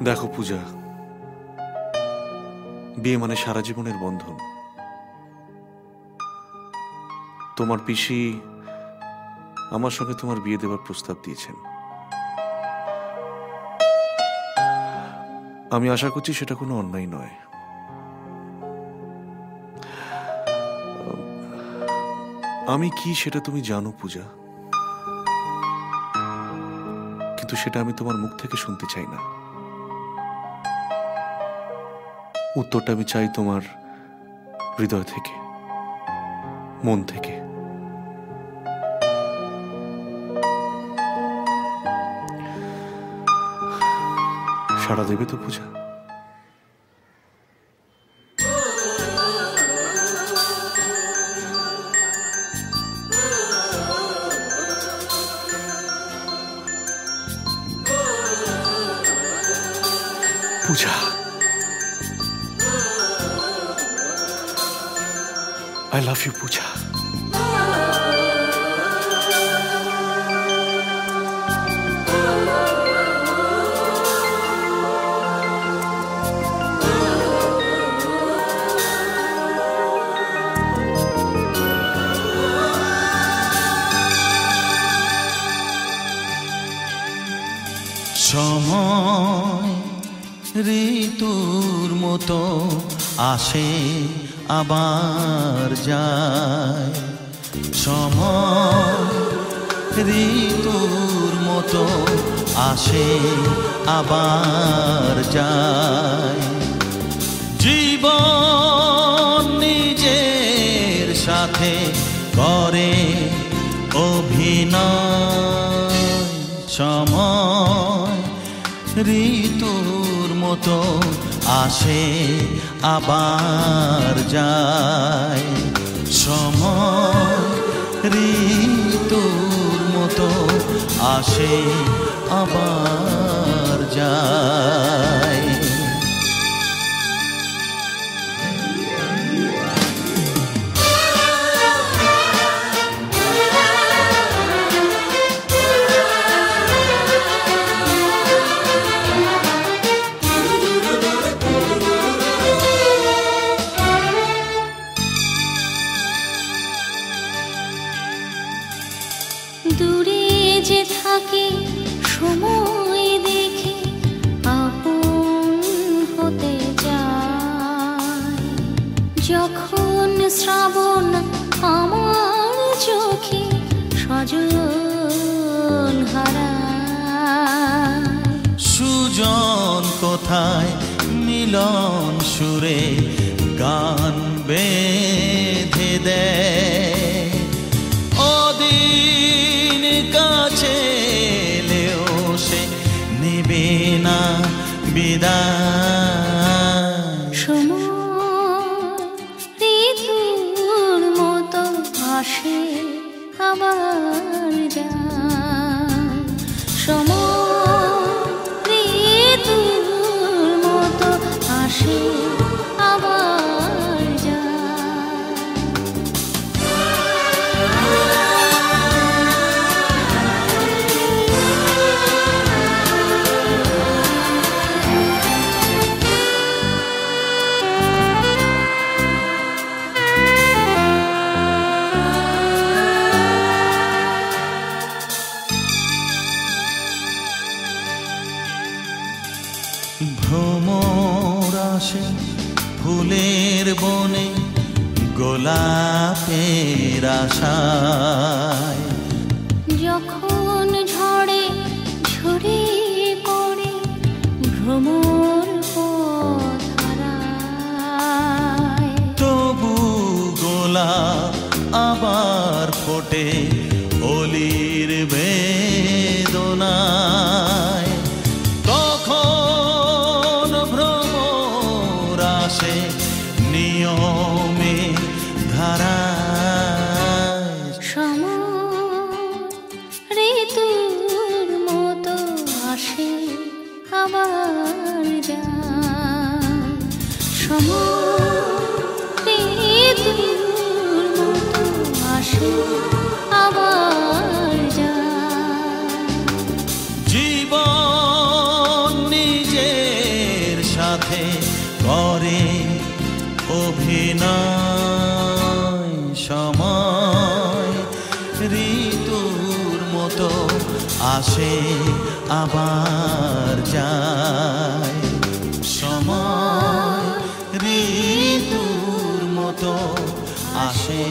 দেখো পূজা, বিয়ে মানে সারা জীবনের বন্ধন। তোমার পিসি আমার সঙ্গে তোমার বিয়ে দেওয়ার প্রস্তাব দিয়েছেন। আমি আশা করছি সেটা কোনো অন্যায় নয়। আমি কি সেটা তুমি জানো পূজা, কিন্তু সেটা আমি তোমার মুখ থেকে শুনতে চাই না। উত্তরটা আমি চাই তোমার হৃদয় থেকে, মন থেকে। সাড়া দেবে তো পূজা? পূজা, I love you, Pooja. সময় ঋতুর মতো আসে আবার যায়, সময় ঋতুর মতো আসে আবার যায়। জীবন নিজের সাথে করে অভিনয়, সময় ঋতুর মতো আসে আবার যায়, সময় ঋতুর মতো আসে আবার যায়। দূরে যে থাকে সময় দেখে আপন হতে যায়, যখন শ্রাবণ আমার চোখে সজন হারায়। সুজন কোথায় মিলন সুরে গান বেঁধে দেয়, ওদিন কাছে এলেও সে নিবে না বিদায়। সময় ঋতুর মতো আসে আবার যায়, সময় ঋতুর মতো আসে আবার যায়। ভ্রমর আসে ফুলের বনে গোলাপের আশায়, যখন ঝড়ে ঝরে পড়ে ভ্রমর পথ হারায়, তবু গোলাপ আবার ফোটে অলির বেদনায়। তখন ভ্রমর আসে নিয়মে ধারায়, সময় ঋতুর মতো আসে আবার যায়, সময় ঋতুর মতো আসে আবার যায়। করে অভিনয় সময় ঋতুর মতো আসে আবার যায় সময় ঋতুর মতো আসে